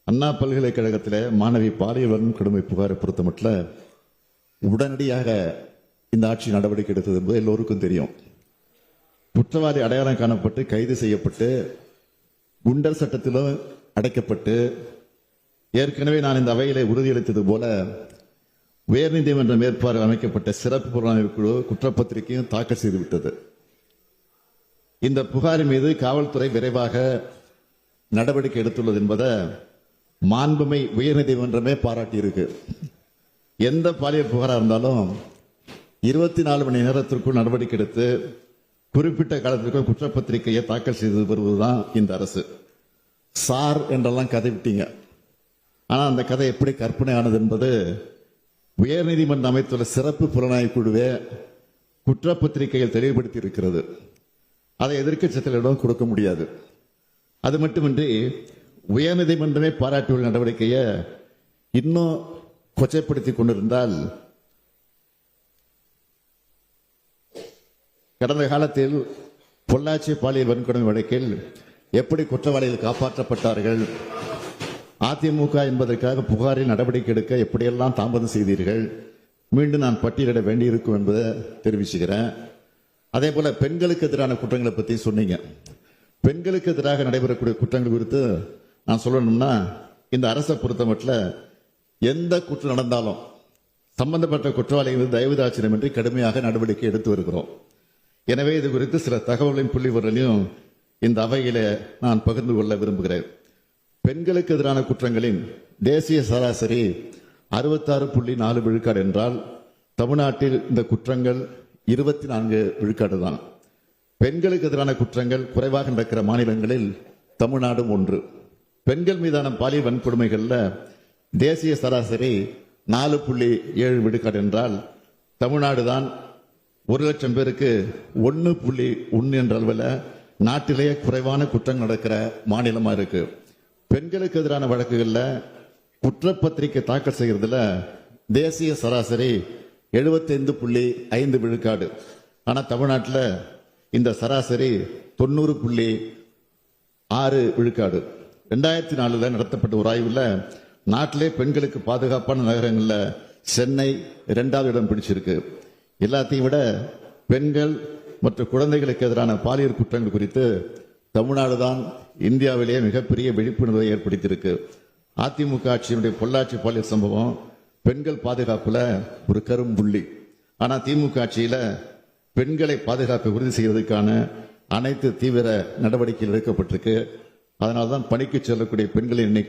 அண்ணா பல்கலைக்கழகத்தில் மாணவி பாலியல் வன்கொடுமை புகாரை பொறுத்தமட்டில் உடனடியாக இந்த ஆட்சி நடவடிக்கை எடுத்தது என்பது எல்லோருக்கும் தெரியும். குற்றவாளி அடையாளம் காணப்பட்டு கைது செய்யப்பட்டு குண்டர் சட்டத்திலும் அடைக்கப்பட்டு ஏற்கனவே நான் இந்த அவையிலே உறுதியளித்தது போல உயர்நீதிமன்ற மேற்பார்வை அமைக்கப்பட்ட சிறப்பு புலனாய்வு குழு குற்றப்பத்திரிகையும் தாக்கல் செய்துவிட்டது. இந்த புகாரின் மீது காவல்துறை விரைவாக நடவடிக்கை எடுத்துள்ளது என்பதை மாண்புமை உயர்நீதிமன்றமே பாராட்டியிருக்கு. எந்த பாலியல் புகாராக இருந்தாலும் 24 மணி நேரத்திற்குள் நடவடிக்கை எடுத்து குறிப்பிட்ட காலத்திற்குள் குற்றப்பத்திரிகையை தாக்கல் செய்து வருவதுதான் இந்த அரசு. சார் என்றெல்லாம் கதை விட்டீங்க. ஆனால் அந்த கதை எப்படி கற்பனை ஆனது என்பது உயர்நீதிமன்றம் அமைத்துள்ள சிறப்பு புலனாய்வு குழுவே குற்றப்பத்திரிகையில் தெளிவுபடுத்தி இருக்கிறது. அதை எதிர்க்கட்சிகளிடம் கொடுக்க முடியாது. அது மட்டுமின்றி உயர்நீதிமன்றமே பாராட்டியுள்ள நடவடிக்கையை இன்னும் கொச்சைப்படுத்திக் கொண்டிருந்தால் கடந்த காலத்தில் பொள்ளாச்சி பாலியல் வன்கொடுமை வழக்கில் எப்படி குற்றவாளிகள் காப்பாற்றப்பட்டார்கள், அதிமுக என்பதற்காக புகாரில் நடவடிக்கை எடுக்க எப்படியெல்லாம் தாமதம் செய்தீர்கள், மீண்டும் நான் பட்டியலிட வேண்டியிருக்கும் என்பதை தெரிவிச்சுக்கிறேன். அதே போல பெண்களுக்கு எதிரான குற்றங்களை பற்றி சொன்னீங்க. பெண்களுக்கு எதிராக நடைபெறக்கூடிய குற்றங்கள் குறித்து நான் சொல்லணும்னா, இந்த அரசை பொறுத்த மட்டும் எந்த குற்றம் நடந்தாலும் சம்பந்தப்பட்ட குற்றவாளிகள் தயவுதாட்சியமின்றி கடுமையாக நடவடிக்கை எடுத்து வருகிறோம். எனவே இது குறித்து சில தகவல்களின் புள்ளிவரலையும் இந்த அவையில நான் பகிர்ந்து கொள்ள விரும்புகிறேன். பெண்களுக்கு எதிரான குற்றங்களின் தேசிய சராசரி 66.4 விழுக்காடு என்றால் தமிழ்நாட்டில் இந்த குற்றங்கள் 24 விழுக்காடு தான். பெண்களுக்கு எதிரான குற்றங்கள் குறைவாக நடக்கிற மாநிலங்களில் தமிழ்நாடும் ஒன்று. பெண்கள் மீதான பாலியல் வன்கொடுமைகள்ல தேசிய சராசரி 4.7 விழுக்காடு என்றால் தமிழ்நாடு தான் 1,00,000 பேருக்கு 1.1 என்ற அளவில் நாட்டிலேயே குறைவான குற்றங்கள் நடக்கிற மாநிலமா இருக்கு. பெண்களுக்கு எதிரான வழக்குகள்ல குற்றப்பத்திரிகை தாக்கல் செய்யறதுல தேசிய சராசரி 75.5 விழுக்காடு. ஆனா தமிழ்நாட்டில் இந்த சராசரி 90.6 விழுக்காடு. 2004 நடத்தப்பட்ட ஒரு ஆய்வுல நாட்டிலே பெண்களுக்கு பாதுகாப்பான நகரங்கள்ல சென்னை 2வது இடம் பிடிச்சிருக்கு. எல்லாத்தையும் விட பெண்கள் மற்றும் குழந்தைகளுக்கு எதிரான பாலியல் குற்றங்கள் குறித்து தமிழ்நாடு தான் இந்தியாவிலேயே மிகப்பெரிய விழிப்புணர்வை ஏற்படுத்தியிருக்கு. அதிமுக ஆட்சியினுடைய பொள்ளாச்சி பாலியல் சம்பவம் பெண்கள் பாதுகாப்புல ஒரு கரும்புள்ளி. ஆனா திமுக ஆட்சியில பெண்களை பாதுகாப்பை உறுதி செய்வதற்கான அனைத்து தீவிர நடவடிக்கைகள் எடுக்கப்பட்டிருக்கு. அதனால்தான் பணிக்கு செல்லக்கூடிய பெண்களின் எண்ணிக்கை